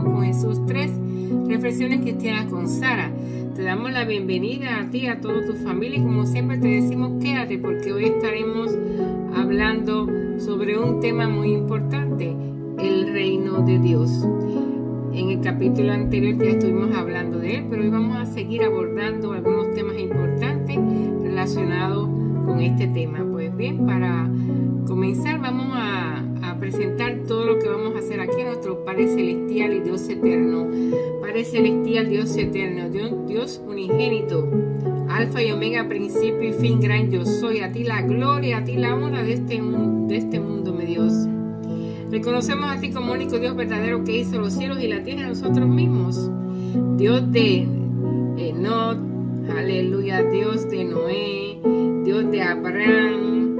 Hablando con Jesús 3, Reflexiones Cristianas con Sara. Te damos la bienvenida a ti y a toda tu familia y como siempre te decimos quédate porque hoy estaremos hablando sobre un tema muy importante, el reino de Dios. En el capítulo anterior ya estuvimos hablando de él, pero hoy vamos a seguir abordando algunos temas importantes relacionados con este tema. Pues bien, para comenzar vamos a presentar todo lo que vamos a hacer aquí a nuestro Padre Celestial y Dios Eterno. Padre Celestial, Dios Eterno, Dios unigénito, Alfa y Omega, principio y fin, gran yo soy. A ti la gloria, a ti la honra de este mundo, mi Dios. Reconocemos a ti como único Dios verdadero que hizo los cielos y la tierra, nosotros mismos. Dios de Enoch, aleluya, Dios de Noé, Dios de Abraham,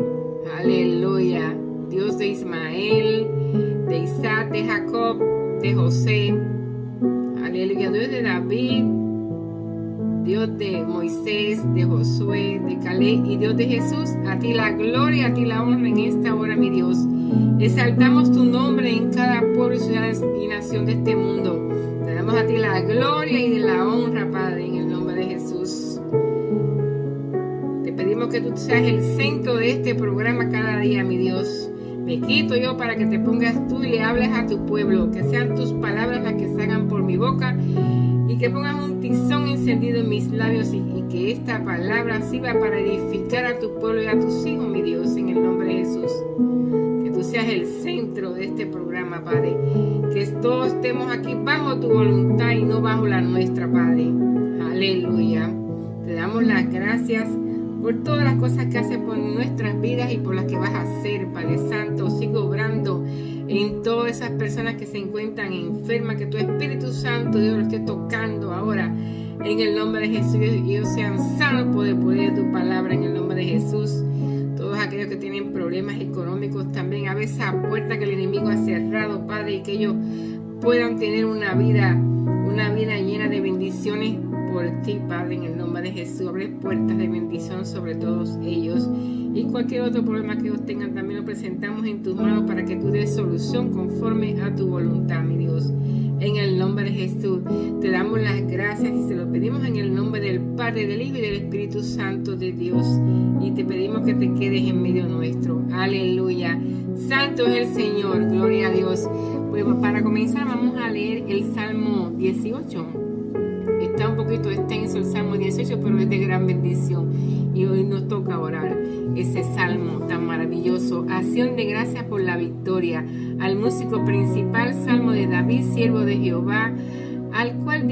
aleluya, Dios de Ismael, de Isaac, de Jacob, de José, aleluya, Dios de David, Dios de Moisés, de Josué, de Caleb y Dios de Jesús. A ti la gloria, a ti la honra en esta hora, mi Dios. Exaltamos tu nombre en cada pueblo, ciudad y nación de este mundo. Te damos a ti la gloria y la honra, Padre, en el nombre de Jesús. Te pedimos que tú seas el centro de este programa cada día, mi Dios. Me quito yo para que te pongas tú y le hables a tu pueblo, que sean tus palabras las que salgan por mi boca y que pongas un tizón encendido en mis labios y que esta palabra sirva para edificar a tu pueblo y a tus hijos, mi Dios, en el nombre de Jesús. Que tú seas el centro de este programa, Padre, que todos estemos aquí bajo tu voluntad y no bajo la nuestra, Padre. Aleluya. Te damos las gracias por todas las cosas que haces por nuestras vidas y por las que vas a hacer, Padre Santo. Sigue obrando en todas esas personas que se encuentran enfermas, que tu Espíritu Santo, Dios, lo esté tocando ahora en el nombre de Jesús y ellos sean sanos por el poder de tu palabra en el nombre de Jesús. Todos aquellos que tienen problemas económicos también, abre esa puerta que el enemigo ha cerrado, Padre, y que ellos puedan tener una vida llena de bendiciones por ti, Padre, en el nombre de Jesús. Abre puertas de bendición sobre todos ellos y cualquier otro problema que ellos tengan también lo presentamos en tus manos para que tú des solución conforme a tu voluntad, mi Dios. En el nombre de Jesús te damos las gracias y se lo pedimos en el nombre del Padre, del Hijo y del Espíritu Santo de Dios, y te pedimos que te quedes en medio nuestro. Aleluya. Santo es el Señor, gloria a Dios. Pues para comenzar vamos a leer el Salmo 18. Está un poquito extenso el Salmo 18, pero es de gran bendición. Y hoy nos toca orar ese Salmo tan maravilloso. Acción de gracias por la victoria. Al músico principal, Salmo de David, siervo de Jehová, al cual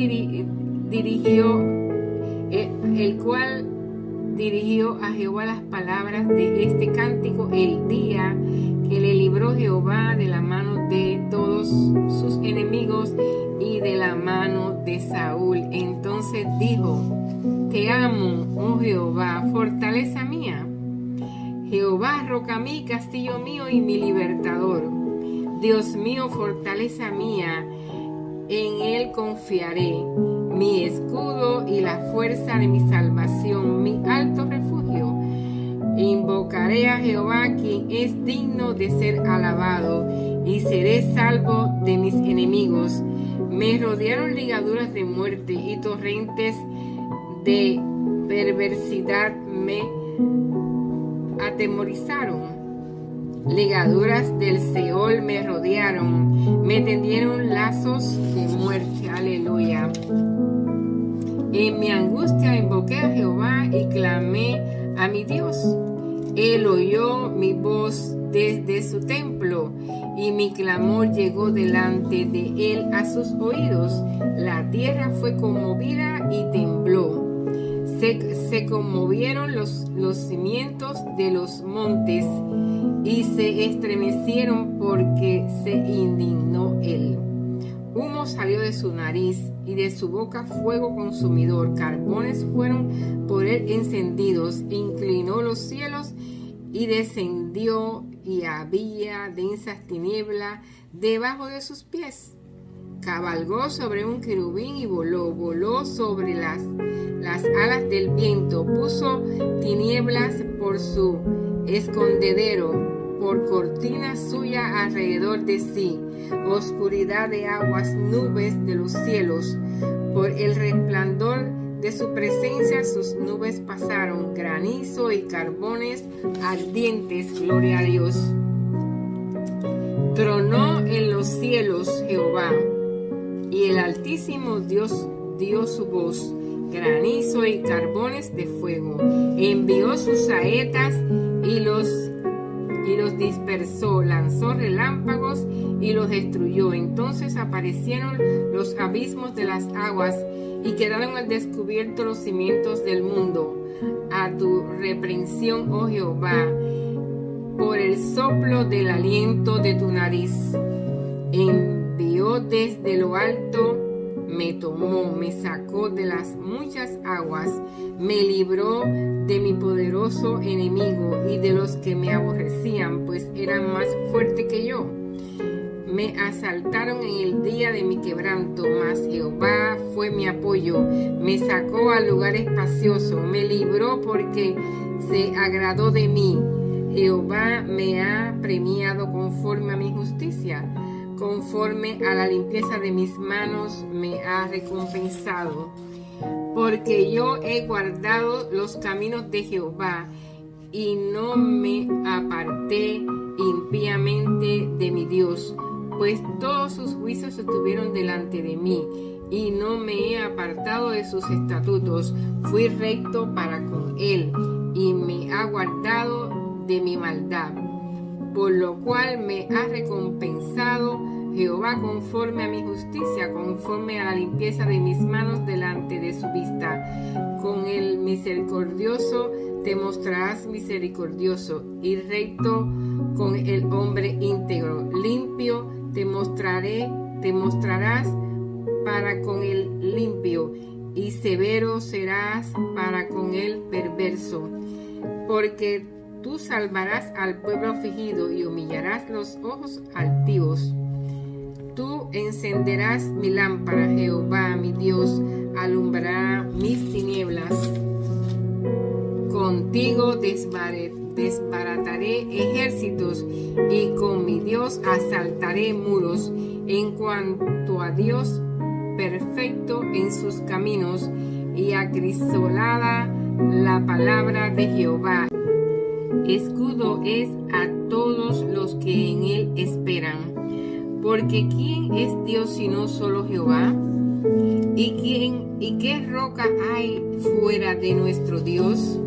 dirigió a Jehová las palabras de este cántico el día que le libró Jehová de la mano de todos sus enemigos y de la mano de Saúl. Entonces dijo: Te amo, oh Jehová, fortaleza mía. Jehová, roca mía, castillo mío y mi libertador. Dios mío, fortaleza mía, en él confiaré. Mi escudo y la fuerza de mi salvación, mi alto refugio. Invocaré a Jehová, quien es digno de ser alabado, y seré salvo de mis enemigos. Me rodearon ligaduras de muerte y torrentes de perversidad me atemorizaron. Ligaduras del Seol me rodearon, me tendieron lazos de muerte. Aleluya. En mi angustia invoqué a Jehová y clamé a mi Dios. Él oyó mi voz desde su templo y mi clamor llegó delante de él a sus oídos. La tierra fue conmovida y tembló. Se conmovieron los cimientos de los montes y se estremecieron porque se indignó él. Humo salió de su nariz y de su boca fuego consumidor. Carbones fueron por él encendidos. Inclinó los cielos y descendió, y había densas tinieblas debajo de sus pies. Cabalgó sobre un querubín y voló sobre las alas del viento. Puso tinieblas por su escondedero, por cortina suya alrededor de sí. oscuridad de aguas, nubes de los cielos. Por el resplandor de su presencia sus nubes pasaron, granizo y carbones ardientes. Gloria a Dios. Tronó en los cielos Jehová, y el Altísimo Dios dio su voz, granizo y carbones de fuego. Envió sus saetas y los dispersó, lanzó relámpagos y los destruyó. Entonces aparecieron los abismos de las aguas y quedaron al descubierto los cimientos del mundo. A tu reprensión, oh Jehová, por el soplo del aliento de tu nariz. Envió desde lo alto, me tomó, me sacó de las muchas aguas, me libró de mi poderoso enemigo y de los que me aborrecían, pues eran más fuertes que yo. Me asaltaron en el día de mi quebranto, mas Jehová fue mi apoyo. Me sacó al lugar espacioso, me libró porque se agradó de mí. Jehová me ha premiado conforme a mi justicia, conforme a la limpieza de mis manos me ha recompensado. Porque yo he guardado los caminos de Jehová y no me aparté impíamente de mi Dios, pues todos sus juicios estuvieron delante de mí y no me he apartado de sus estatutos. Fui recto para con él y me ha guardado de mi maldad, por lo cual me ha recompensado Jehová conforme a mi justicia, conforme a la limpieza de mis manos delante de su vista. Con el misericordioso te mostrarás misericordioso y recto con el hombre íntegro. Limpio te mostrarás para con el limpio y severo serás para con el perverso. Porque tú salvarás al pueblo afligido y humillarás los ojos altivos. Tú encenderás mi lámpara, Jehová, mi Dios, alumbrará mis tinieblas. Contigo desbarataré ejércitos y con mi Dios asaltaré muros. En cuanto a Dios, perfecto en sus caminos y acrisolada la palabra de Jehová. Escudo es a todos los que en él esperan. Porque ¿quién es Dios sino solo Jehová? ¿Y qué roca hay fuera de nuestro Dios?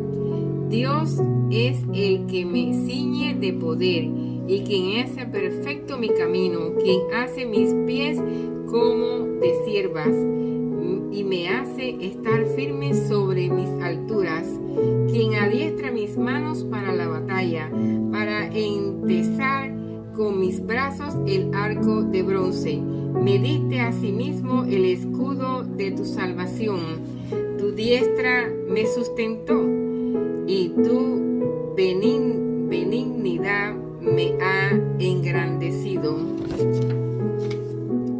Dios es el que me ciñe de poder y quien hace perfecto mi camino, quien hace mis pies como de ciervas y me hace estar firme sobre mis alturas, quien adiestra mis manos para la batalla, para entesar con mis brazos el arco de bronce. Me diste asimismo el escudo de tu salvación. Tu diestra me sustentó y tu benignidad me ha engrandecido.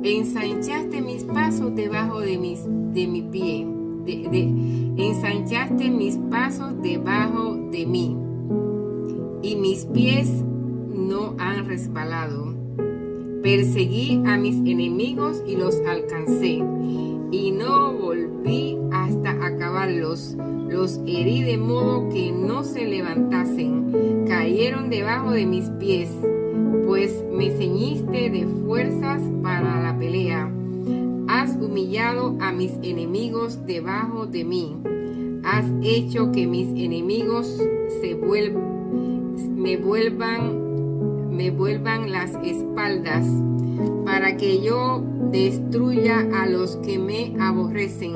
Ensanchaste mis pasos debajo de mi pie. Ensanchaste mis pasos debajo de mí y mis pies no han resbalado. Perseguí a mis enemigos y los alcancé, y no volví hasta acabarlos. Los herí de modo que no se levantasen. Cayeron debajo de mis pies, pues me ceñiste de fuerzas para la pelea. Has humillado a mis enemigos debajo de mí. Has hecho que mis enemigos me vuelvan las espaldas, para que yo destruya a los que me aborrecen.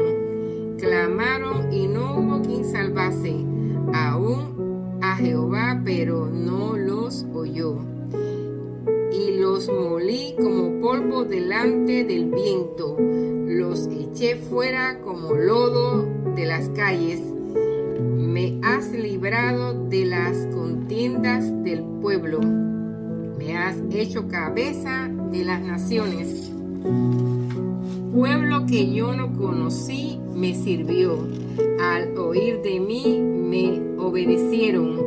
Clamaron y no hubo quien salvase, aún a Jehová, pero no los oyó. Y los molí como polvo delante del viento, los eché fuera como lodo de las calles. Me has librado de las contiendas del pueblo. Me has hecho cabeza de las naciones. Pueblo que yo no conocí me sirvió. Al oír de mí me obedecieron.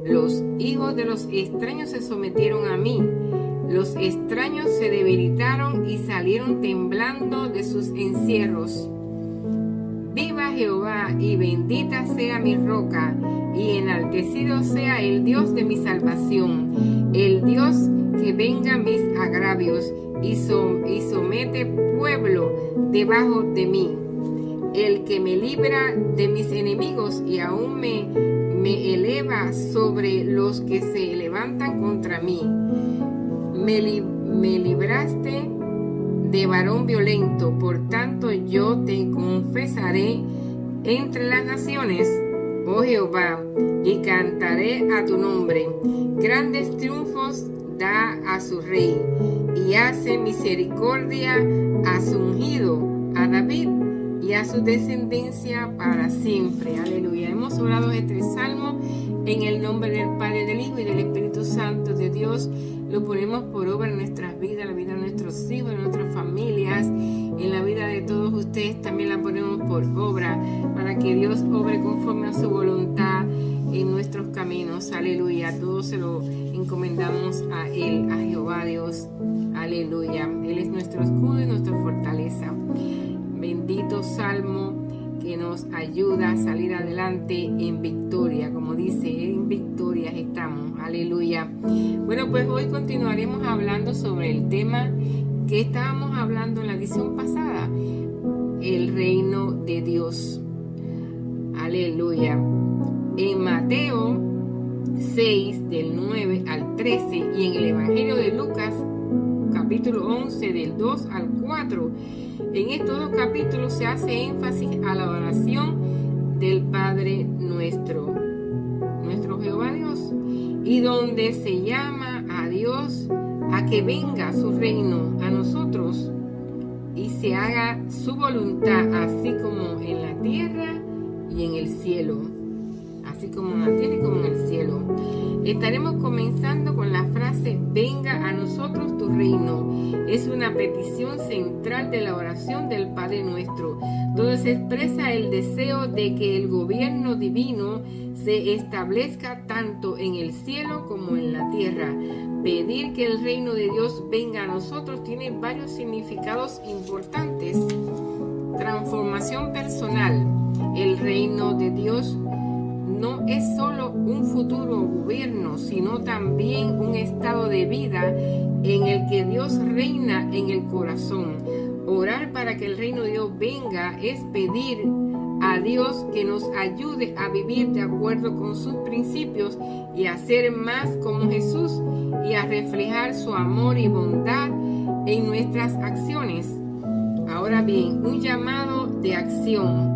Los hijos de los extraños se sometieron a mí. Los extraños se debilitaron y salieron temblando de sus encierros. Viva Jehová, y bendita sea mi roca, y enaltecido sea el Dios de mi salvación, el Dios que venga mis agravios y somete pueblo debajo de mí, el que me libra de mis enemigos y aún me eleva sobre los que se levantan contra mí. Me libraste de varón violento, por tanto yo te confesaré entre las naciones, oh Jehová, y cantaré a tu nombre. Grandes triunfos da a su rey, y hace misericordia a su ungido, a David, y a su descendencia para siempre. Aleluya. Hemos orado este salmo en el nombre del Padre, del Hijo y del Espíritu Santo de Dios. Lo ponemos por obra en nuestras vidas, la vida de nuestros hijos, de nuestras familias, en la vida de todos ustedes también la ponemos por obra, para que Dios obre conforme a su voluntad en nuestros caminos. Aleluya. Todo se lo encomendamos a Él, a Jehová Dios. Aleluya. Él es nuestro escudo y nuestra fortaleza. Bendito salmo que nos ayuda a salir adelante en victoria, como dice, en victorias estamos. Aleluya. Bueno, pues hoy continuaremos hablando sobre el tema que estábamos hablando en la edición pasada, el reino de Dios. Aleluya. En Mateo 6, del 9 al 13, y en el Evangelio de Lucas, capítulo 11, del 2 al 4, en estos dos capítulos se hace énfasis a la oración del Padre nuestro Jehová Dios, y donde se llama a Dios a que venga su reino a nosotros y se haga su voluntad, así como en la tierra y en el cielo. Así como en la tierra y como en el cielo. Estaremos comenzando con la frase: venga a nosotros tu reino. Es una petición central de la oración del Padre Nuestro, donde se expresa el deseo de que el gobierno divino se establezca tanto en el cielo como en la tierra. Pedir que el reino de Dios venga a nosotros tiene varios significados importantes. Transformación personal. El reino de Dios no es solo un futuro gobierno, sino también un estado de vida en el que Dios reina en el corazón. Orar para que el reino de Dios venga es pedir a Dios que nos ayude a vivir de acuerdo con sus principios y a ser más como Jesús y a reflejar su amor y bondad en nuestras acciones. Ahora bien, un llamado de acción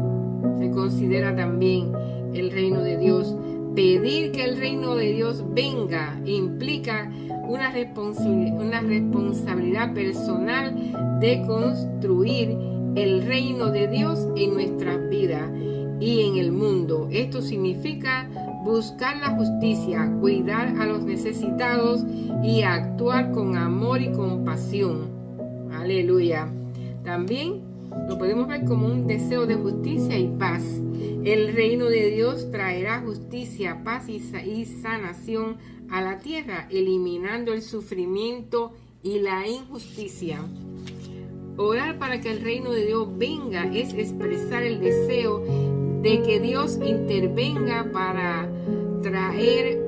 se considera también el reino de Dios. Pedir que el reino de Dios venga implica una responsabilidad personal de construir el reino de Dios en nuestras vidas y en el mundo. Esto significa buscar la justicia, cuidar a los necesitados y actuar con amor y compasión. Aleluya. También lo podemos ver como un deseo de justicia y paz. El reino de Dios traerá justicia, paz y sanación a la tierra, eliminando el sufrimiento y la injusticia. Orar para que el reino de Dios venga es expresar el deseo de que Dios intervenga para traer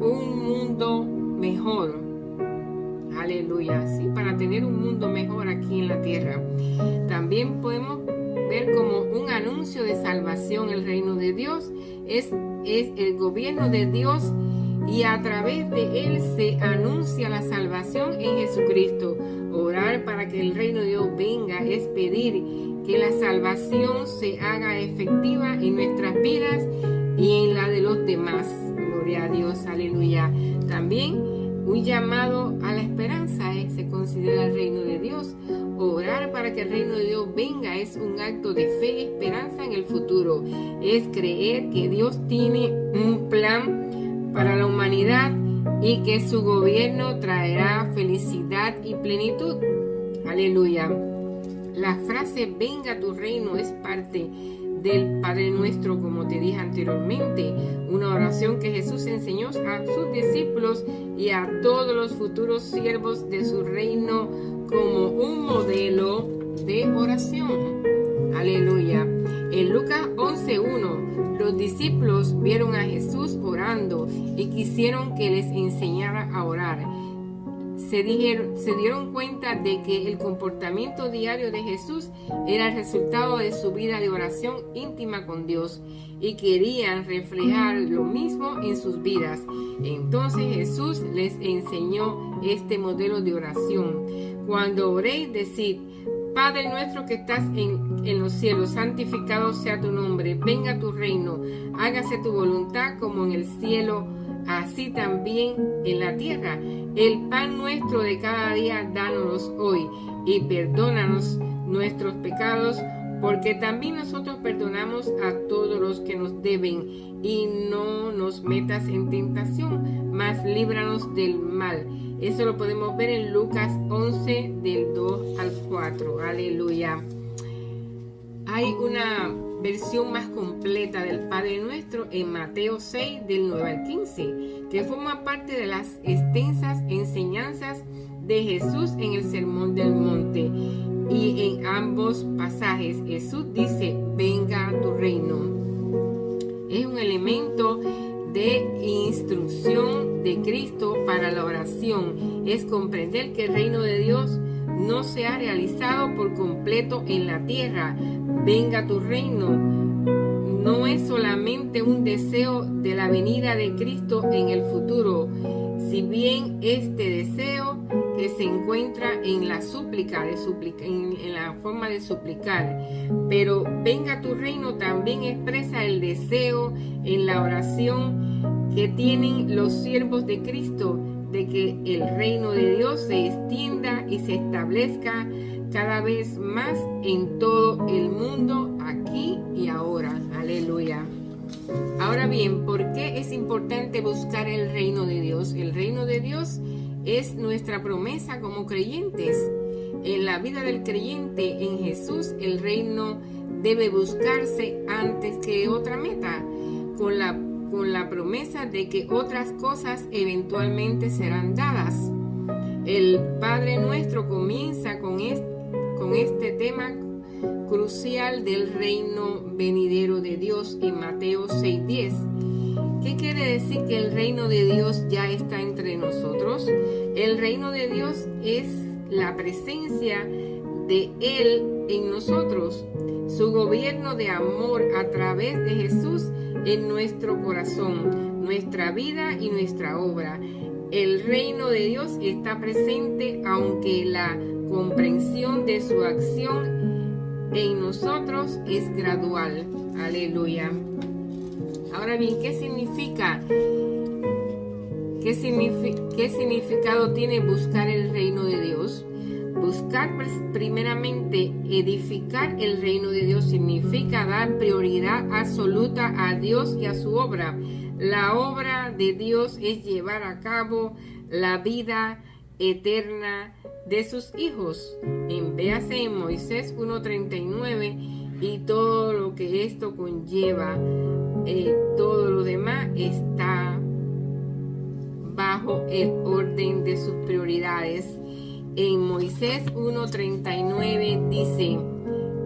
un mundo mejor. Aleluya, sí, para tener un mundo mejor aquí en la tierra. También podemos ver como un anuncio de salvación. El reino de Dios es el gobierno de Dios, y a través de él se anuncia la salvación en Jesucristo. Orar para que el reino de Dios venga es pedir que la salvación se haga efectiva en nuestras vidas y en la de los demás. Gloria a Dios, aleluya. También un llamado a la esperanza se considera el reino de Dios. Orar para que el reino de Dios venga es un acto de fe y esperanza en el futuro. Es creer que Dios tiene un plan para la humanidad y que su gobierno traerá felicidad y plenitud. Aleluya. La frase venga tu reino es parte del Padre Nuestro, como te dije anteriormente, una oración que Jesús enseñó a sus discípulos y a todos los futuros siervos de su reino como un modelo de oración. Aleluya. En Lucas 11:1, los discípulos vieron a Jesús orando y quisieron que les enseñara a orar. Se dieron cuenta de que el comportamiento diario de Jesús era el resultado de su vida de oración íntima con Dios y querían reflejar lo mismo en sus vidas. Entonces Jesús les enseñó este modelo de oración. Cuando oréis, decid: Padre nuestro que estás en los cielos, santificado sea tu nombre, venga tu reino, hágase tu voluntad como en el cielo, así también en la tierra. El pan nuestro de cada día, dános hoy, y perdónanos nuestros pecados, porque también nosotros perdonamos a todos los que nos deben, y no nos metas en tentación, mas líbranos del mal. Eso lo podemos ver en Lucas 11, del 2 al 4. Aleluya. Hay una versión más completa del Padre Nuestro en Mateo 6, del 9 al 15, que forma parte de las extensas enseñanzas de Jesús en el Sermón del Monte. Y en ambos pasajes Jesús dice: venga a tu reino. Es un elemento de instrucción de Cristo para la oración. Es comprender que el reino de Dios no se ha realizado por completo en la tierra. Venga tu reino no es solamente un deseo de la venida de Cristo en el futuro, si bien este deseo que se encuentra en la súplica, en la forma de suplicar, pero venga tu reino también expresa el deseo en la oración que tienen los siervos de Cristo de que el reino de Dios se extienda y se establezca cada vez más en todo el mundo, aquí y ahora. Aleluya. Ahora bien, ¿por qué es importante buscar el reino de Dios? El reino de Dios es nuestra promesa como creyentes. En la vida del creyente en Jesús, el reino debe buscarse antes que otra meta, con la promesa de que otras cosas eventualmente serán dadas. El Padre Nuestro comienza con este tema crucial del reino venidero de Dios en Mateo 6:10. ¿Qué quiere decir que el reino de Dios ya está entre nosotros? El reino de Dios es la presencia de Él en nosotros, su gobierno de amor a través de Jesús en nuestro corazón, nuestra vida y nuestra obra. El reino de Dios está presente, aunque la comprensión de su acción en nosotros es gradual. Aleluya. Ahora bien, ¿qué significa? ¿Qué significado tiene buscar el reino de Dios? Buscar primeramente edificar el reino de Dios significa dar prioridad absoluta a Dios y a su obra. La obra de Dios es llevar a cabo la vida eterna de sus hijos. Véase en Moisés 1:39 y todo lo que esto conlleva. Todo lo demás está bajo el orden de sus prioridades. En Moisés 1:39 dice: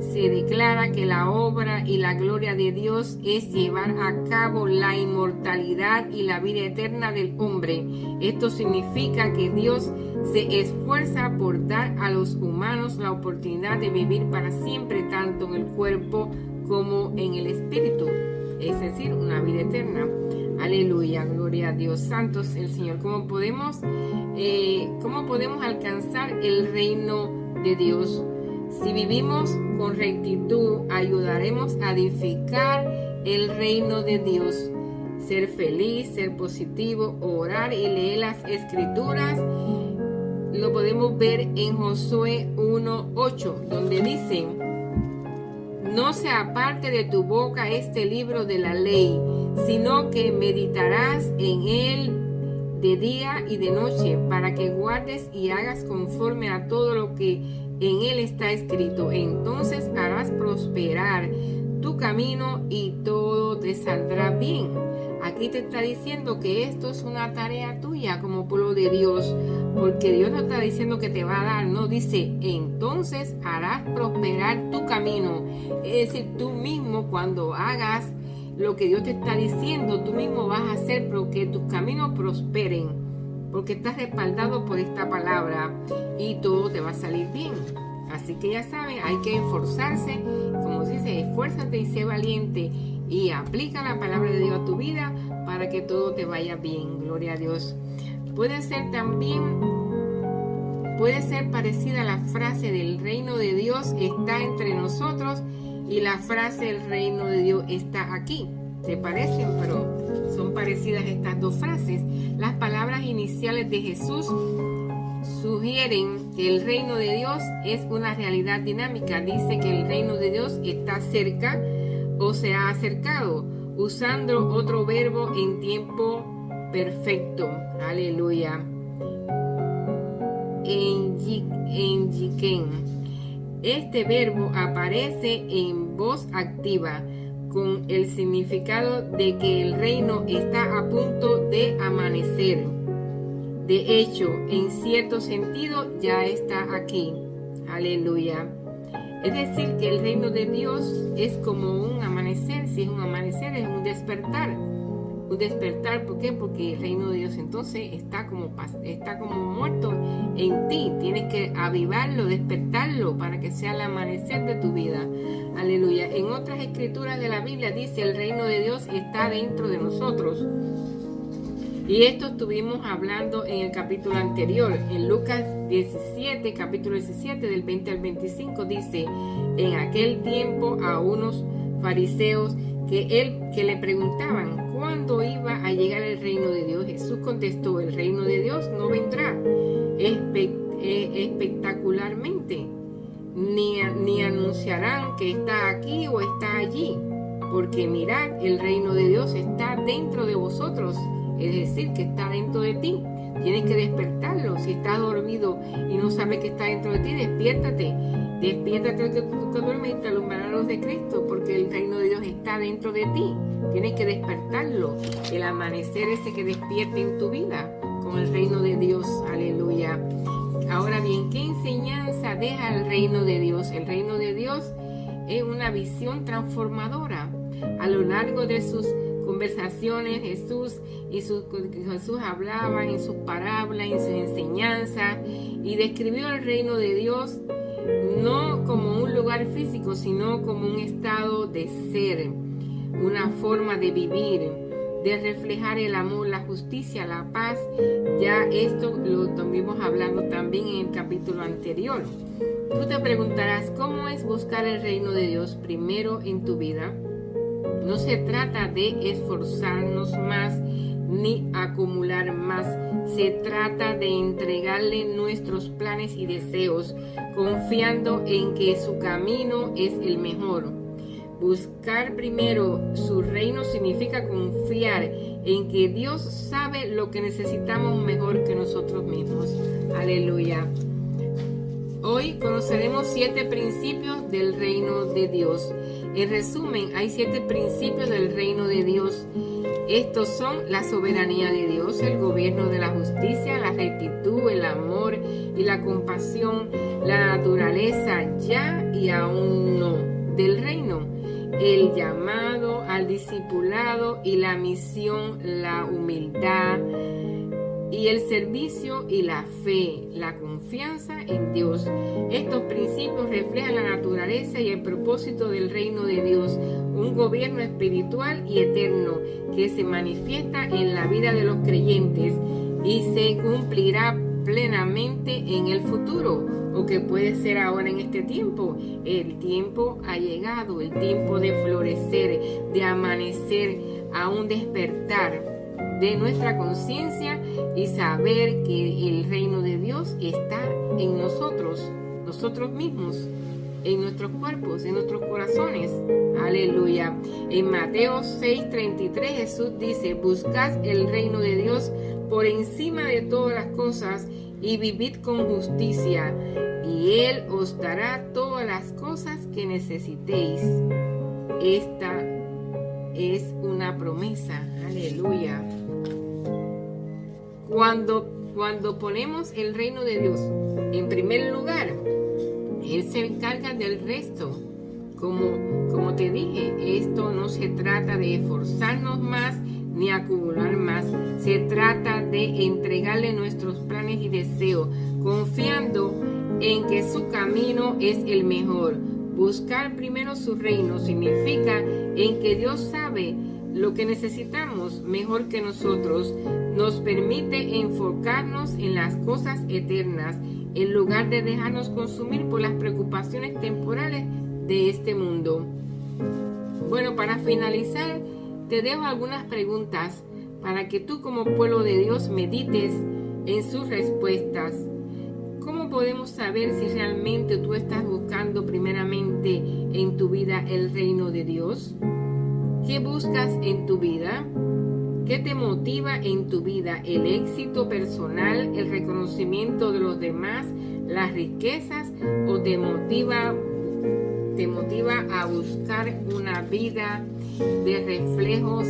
se declara que la obra y la gloria de Dios es llevar a cabo la inmortalidad y la vida eterna del hombre. Esto significa que Dios se esfuerza por dar a los humanos la oportunidad de vivir para siempre, tanto en el cuerpo como en el espíritu, es decir, una vida eterna. Aleluya, gloria a Dios. Santo es el Señor. ¿Cómo podemos alcanzar el reino de Dios? Si vivimos con rectitud, ayudaremos a edificar el reino de Dios. Ser feliz, ser positivo, orar y leer las escrituras. Lo podemos ver en Josué 1:8, donde dice: no se aparte de tu boca este libro de la ley, sino que meditarás en él de día y de noche, para que guardes y hagas conforme a todo lo que en él está escrito. Entonces harás prosperar tu camino y todo te saldrá bien. Aquí te está diciendo que esto es una tarea tuya como pueblo de Dios, porque Dios no está diciendo que te va a dar, no, dice, entonces harás prosperar tu camino. Es decir, tú mismo cuando hagas lo que Dios te está diciendo, tú mismo vas a hacer que tus caminos prosperen, porque estás respaldado por esta palabra y todo te va a salir bien. Así que ya saben, hay que esforzarse, como dice, esfuérzate y sé valiente y aplica la palabra de Dios a tu vida para que todo te vaya bien. Gloria a Dios. Puede ser parecida a la frase del reino de Dios está entre nosotros y la frase el reino de Dios está aquí. Se parecen, pero son parecidas estas dos frases. Las palabras iniciales de Jesús sugieren que el reino de Dios es una realidad dinámica. Dice que el reino de Dios está cerca o se ha acercado, usando otro verbo en tiempo perfecto. Aleluya. En Yiken. Este verbo aparece en voz activa con el significado de que el reino está a punto de amanecer. De hecho, en cierto sentido, ya está aquí. Aleluya. Es decir, que el reino de Dios es como un amanecer. Si es un amanecer, es un despertar. Un despertar, ¿por qué? Porque el reino de Dios entonces está como muerto en ti. Tienes que avivarlo, despertarlo para que sea el amanecer de tu vida. Aleluya. En otras escrituras de la Biblia dice el reino de Dios está dentro de nosotros. Y esto estuvimos hablando en el capítulo anterior. En Lucas 17, capítulo 17, del 20 al 25, dice: en aquel tiempo a unos fariseos que le preguntaban cuándo iba a llegar el reino de Dios, Jesús contestó: el reino de Dios no vendrá espectacularmente, ni anunciarán que está aquí o está allí, porque mirad, el reino de Dios está dentro de vosotros. Es decir, que está dentro de ti. Tienes que despertarlo. Si estás dormido y no sabes que está dentro de ti, despiértate. Despiértate que tú duermes y te alumbrará la luz de Cristo, porque el reino de Dios está dentro de ti. Tienes que despertarlo. El amanecer ese que despierte en tu vida con el reino de Dios. Aleluya. Ahora bien, ¿qué enseñanza deja el reino de Dios? El reino de Dios es una visión transformadora. A lo largo de sus conversaciones, Jesús hablaba en sus parábolas, en sus enseñanzas, y describió el reino de Dios no como un lugar físico, sino como un estado de ser, una forma de vivir, de reflejar el amor, la justicia, la paz. Ya esto lo estuvimos hablando también en el capítulo anterior. Tú te preguntarás, ¿cómo es buscar el reino de Dios primero en tu vida? No se trata de esforzarnos más ni acumular más. Se trata de entregarle nuestros planes y deseos, confiando en que su camino es el mejor. Buscar primero su reino significa confiar en que Dios sabe lo que necesitamos mejor que nosotros mismos. Aleluya. Hoy conoceremos 7 principios del reino de Dios. En resumen, hay 7 principios del reino de Dios. Estos son la soberanía de Dios, el gobierno de la justicia, la rectitud, el amor y la compasión, la naturaleza ya y aún no del reino, el llamado al discipulado y la misión, la humildad y el servicio y la fe, la confianza en Dios. Estos principios reflejan la naturaleza y el propósito del reino de Dios, un gobierno espiritual y eterno que se manifiesta en la vida de los creyentes y se cumplirá plenamente en el futuro, o que puede ser ahora en este tiempo. El tiempo ha llegado, el tiempo de florecer, de amanecer, a un despertar de nuestra conciencia y saber que el reino de Dios está en nosotros mismos, en nuestros cuerpos, en nuestros corazones. Aleluya. En Mateo 6:33 Jesús dice: buscad el reino de Dios por encima de todas las cosas y vivid con justicia, y Él os dará todas las cosas que necesitéis. esta es una promesa. Aleluya. Cuando ponemos el reino de Dios en primer lugar, Él se encarga del resto. Como te dije, esto no se trata de esforzarnos más ni acumular más. Se trata de entregarle nuestros planes y deseos, confiando en que su camino es el mejor. Buscar primero su reino significa en que Dios sabe lo que necesitamos mejor que nosotros. Nos permite enfocarnos en las cosas eternas en lugar de dejarnos consumir por las preocupaciones temporales de este mundo. Bueno, para finalizar, te dejo algunas preguntas para que tú como pueblo de Dios medites en sus respuestas. ¿Cómo podemos saber si realmente tú estás buscando primeramente en tu vida el reino de Dios? ¿Qué buscas en tu vida? ¿Qué te motiva en tu vida? ¿El éxito personal, el reconocimiento de los demás, las riquezas, o te motiva a buscar una vida de reflejos,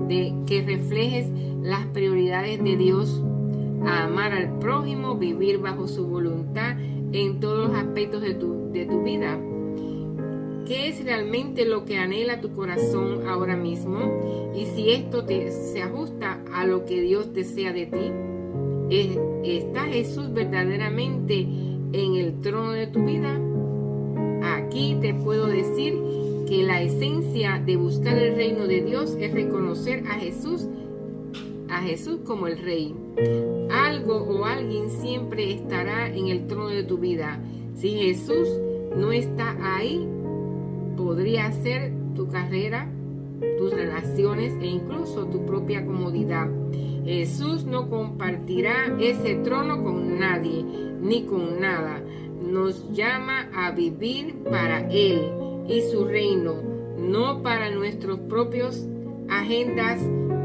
de que reflejes las prioridades de Dios, a amar al prójimo, vivir bajo su voluntad en todos los aspectos de tu vida? ¿Qué es realmente lo que anhela tu corazón ahora mismo? Y si esto se ajusta a lo que Dios desea de ti, ¿está Jesús verdaderamente en el trono de tu vida? Aquí te puedo decir que la esencia de buscar el reino de Dios es reconocer a Jesús como el Rey. Algo o alguien siempre estará en el trono de tu vida. Si Jesús no está ahí, podría ser tu carrera, tus relaciones e incluso tu propia comodidad. Jesús no compartirá ese trono con nadie ni con nada. Nos llama a vivir para Él y su reino, no para nuestros propios agendas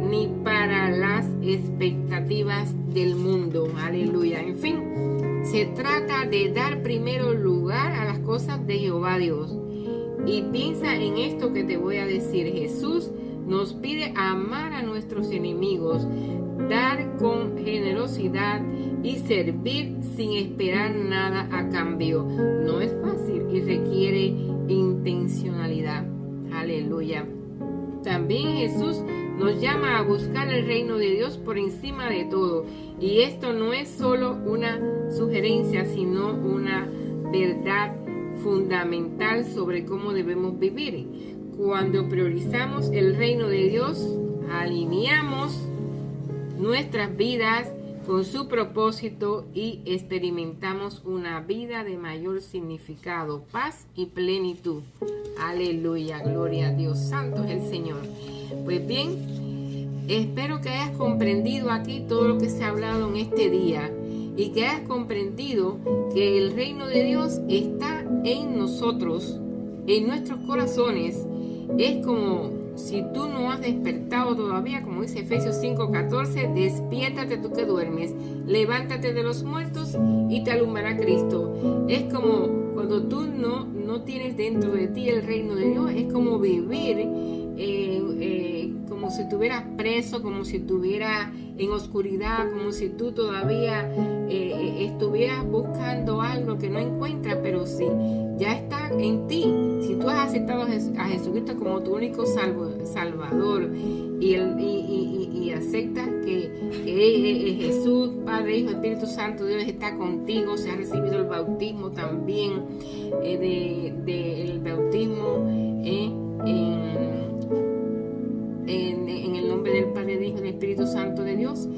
ni para las expectativas del mundo. Aleluya. En fin, se trata de dar primero lugar a las cosas de Jehová Dios. Y piensa en esto que te voy a decir. Jesús nos pide amar a nuestros enemigos, dar con generosidad y servir sin esperar nada a cambio. No es fácil y requiere intencionalidad. Aleluya. También Jesús nos llama a buscar el reino de Dios por encima de todo. Y esto no es solo una sugerencia, sino una verdad fundamental sobre cómo debemos vivir. Cuando priorizamos el reino de Dios, alineamos nuestras vidas con su propósito y experimentamos una vida de mayor significado, paz y plenitud. Aleluya, gloria a Dios, santo es el Señor. Pues bien, espero que hayas comprendido aquí todo lo que se ha hablado en este día y que hayas comprendido que el reino de Dios está en nosotros, en nuestros corazones. Es como si tú no has despertado todavía, como dice Efesios 5:14, despiértate tú que duermes, levántate de los muertos y te alumbrará Cristo. Es como cuando tú no tienes dentro de ti el reino de Dios, es como vivir como si estuvieras preso, como si estuvieras en oscuridad, como si tú todavía estuvieras buscando algo que no encuentras, pero sí, ya está en ti. Si tú has aceptado a Jesucristo como tu único Salvador y aceptas que Jesús, Padre, Hijo, Espíritu Santo, Dios está contigo, se ha recibido el bautismo también, el bautismo en el nombre del Padre, del Hijo y del Espíritu Santo de Dios,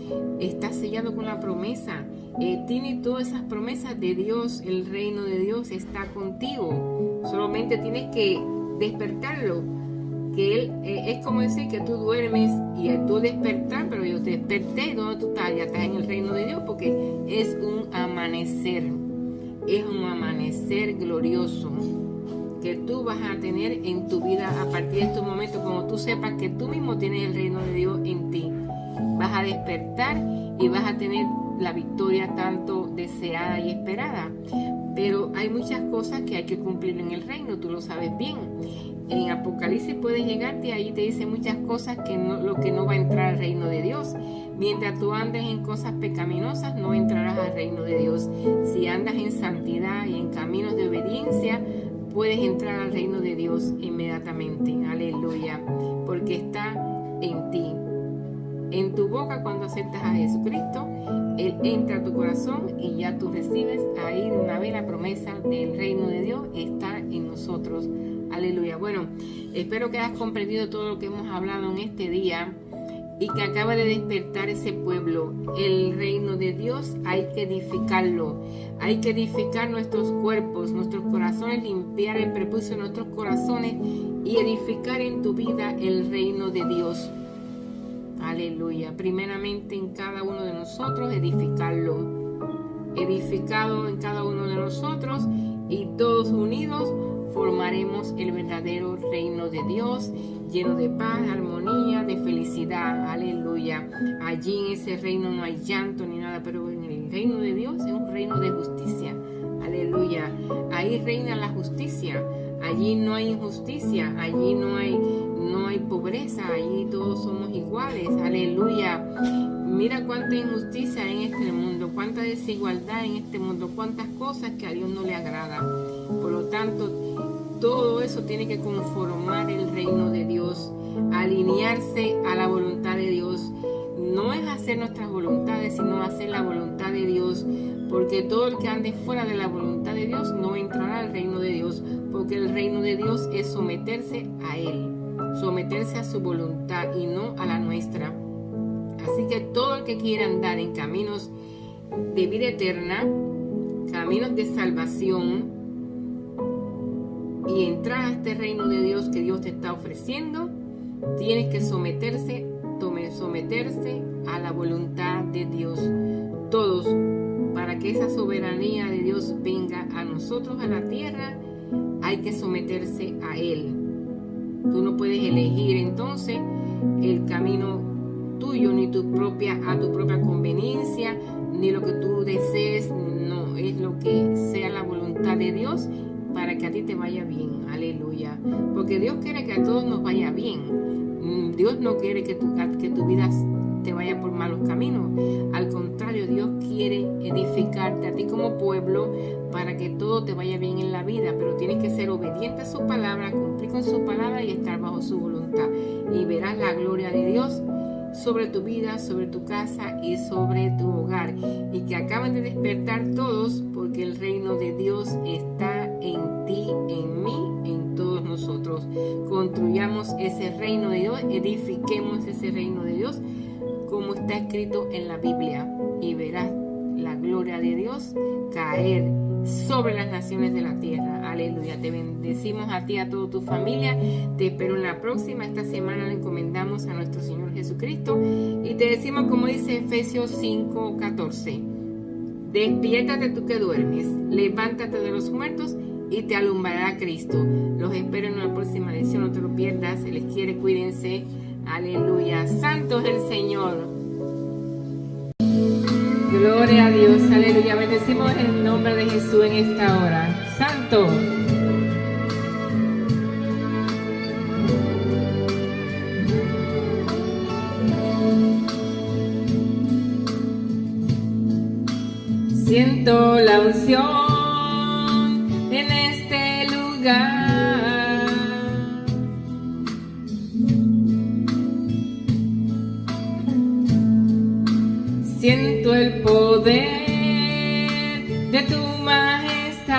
está sellado con la promesa. Tiene todas esas promesas de Dios. El reino de Dios está contigo. Solamente tienes que despertarlo. Que Él es como decir que tú duermes y tú despertar, pero yo te desperté. ¿Dónde tú estás? Ya estás en el reino de Dios, porque es un amanecer. Es un amanecer glorioso que tú vas a tener en tu vida a partir de este momento, cuando tú sepas que tú mismo tienes el reino de Dios en ti. Vas a despertar y vas a tener la victoria tanto deseada y esperada. pero hay muchas cosas que hay que cumplir en el reino, tú lo sabes bien. En Apocalipsis puedes llegarte, ahí te dice muchas cosas lo que no va a entrar al reino de Dios. Mientras tú andes en cosas pecaminosas, no entrarás al reino de Dios. Si andas en santidad y en caminos de obediencia, puedes entrar al reino de Dios inmediatamente. Aleluya, porque está en ti. En tu boca, cuando aceptas a Jesucristo, Él entra a tu corazón y ya tú recibes ahí de una vez la promesa del reino de Dios está en nosotros. Aleluya. Bueno, espero que hayas comprendido todo lo que hemos hablado en este día y que acaba de despertar ese pueblo. El reino de Dios hay que edificarlo. Hay que edificar nuestros cuerpos, nuestros corazones, limpiar el prepucio de nuestros corazones y edificar en tu vida el reino de Dios. Aleluya. Primeramente en cada uno de nosotros, edificarlo. Edificado en cada uno de nosotros y todos unidos formaremos el verdadero reino de Dios, lleno de paz, armonía, de felicidad. Aleluya. Allí en ese reino no hay llanto ni nada, pero en el reino de Dios es un reino de justicia. Aleluya. Ahí reina la justicia. Allí no hay injusticia, allí no hay pobreza, allí todos somos iguales. Aleluya. Mira cuánta injusticia hay en este mundo, cuánta desigualdad en este mundo, cuántas cosas que a Dios no le agrada. Por lo tanto, todo eso tiene que conformar el reino de Dios, alinearse a la voluntad de Dios. No es hacer nuestras voluntades, sino hacer la voluntad de Dios, porque todo el que ande fuera de la voluntad de Dios no entrará al reino de Dios, porque el reino de Dios es someterse a Él, someterse a su voluntad y no a la nuestra. Así que todo el que quiera andar en caminos de vida eterna, caminos de salvación y entrar a este reino de Dios que Dios te está ofreciendo, tienes que someterse a la voluntad de Dios. Todos, para que esa soberanía de Dios venga a nosotros, a la tierra, hay que someterse a Él. Tú no puedes elegir entonces el camino tuyo, ni a tu propia conveniencia, ni lo que tú desees. No, es lo que sea la voluntad de Dios para que a ti te vaya bien. Aleluya. Porque Dios quiere que a todos nos vaya bien. Dios no quiere que tu vida te vaya por malos caminos. Al contrario, Dios quiere edificarte a ti como pueblo para que todo te vaya bien en la vida, pero tienes que ser obediente a su palabra, cumplir con su palabra y estar bajo su voluntad, y verás la gloria de Dios sobre tu vida, sobre tu casa y sobre tu hogar, y que acaben de despertar todos, porque el reino de Dios está en ti, en mí, en todos nosotros. Construyamos ese reino de Dios, edifiquemos ese reino de Dios como está escrito en la Biblia, y verás la gloria de Dios caer sobre las naciones de la tierra. Aleluya. Te bendecimos a ti, a toda tu familia. Te espero en la próxima. Esta semana le encomendamos a nuestro Señor Jesucristo y te decimos, como dice Efesios 5:14, despiértate tú que duermes, levántate de los muertos y te alumbrará Cristo. Los espero en la próxima edición, no te lo pierdas. Se les quiere, cuídense. Aleluya. Santo es el Señor. Gloria a Dios. Aleluya. Bendecimos el nombre de Jesús en esta hora. Santo. Siento la unción en este lugar. Siento el poder de tu majestad.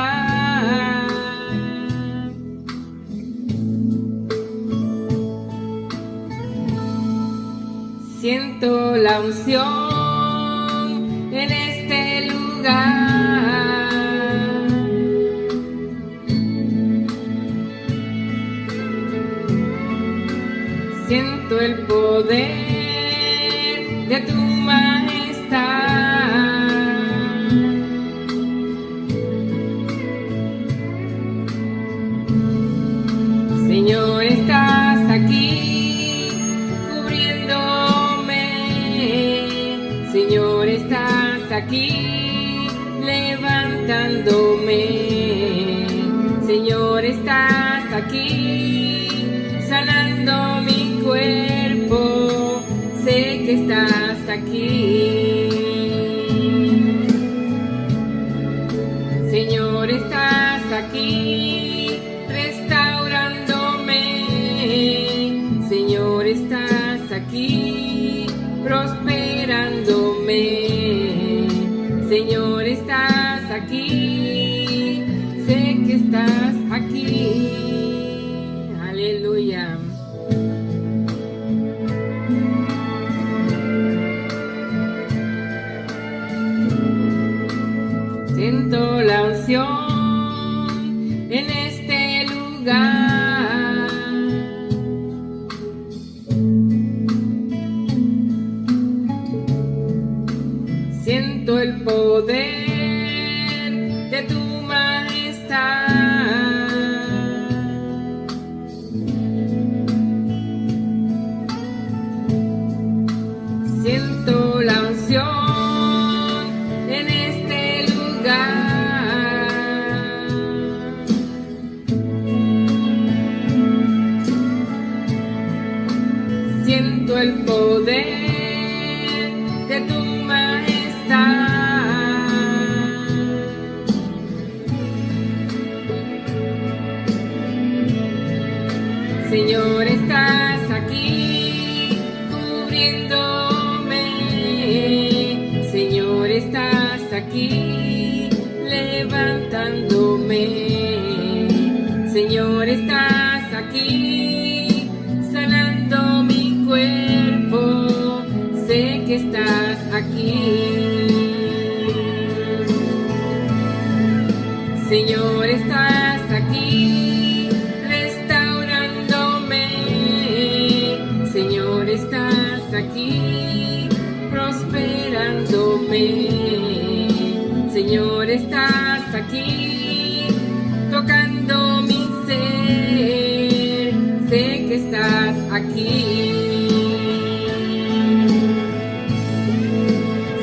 Siento la unción en este lugar. Siento el poder de tu majestad. Señor, estás aquí cubriéndome. Señor, estás aquí levantándome. aquí, sanando mi cuerpo. Sé que estás aquí. Señor, estás aquí, restaurándome. Señor, estás aquí, prosperándome. Señor, estás aquí, sé que estás aquí. Aleluya. Siento la unción en este lugar. Siento el poder de tu majestad. Siento la unción en este lugar. Siento el poder de tu majestad. Señor, estás aquí cubriéndome. Señor, estás aquí levantándome. Señor, estás aquí sanando mi cuerpo. Sé que estás aquí. Señor, estás aquí restaurándome. Señor, estás aquí prosperándome. Señor, estás aquí tocando mi ser. Sé que estás aquí.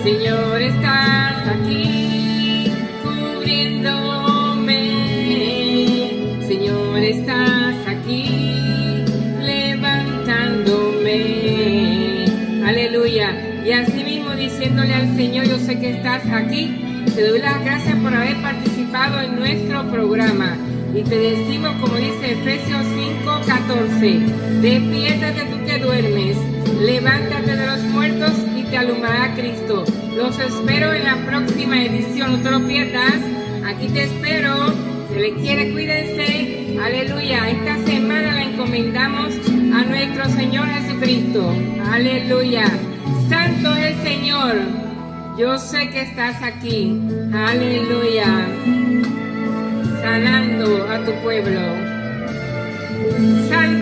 Señor, estás aquí cubriéndome. Señor, estás aquí levantándome. Aleluya. Y así mismo diciéndole al Señor, yo sé que estás aquí. Te doy las gracias por haber participado en nuestro programa. Y te decimos, como dice Efesios 5:14, despiértate tú que duermes, levántate de los muertos y te alumbrará Cristo. Los espero en la próxima edición, no te lo pierdas. Aquí te espero. Se les quiere, cuídense. Aleluya. Esta semana la encomendamos a nuestro Señor Jesucristo. Aleluya. Santo es el Señor. Yo sé que estás aquí. Aleluya. Sanando a tu pueblo. Santo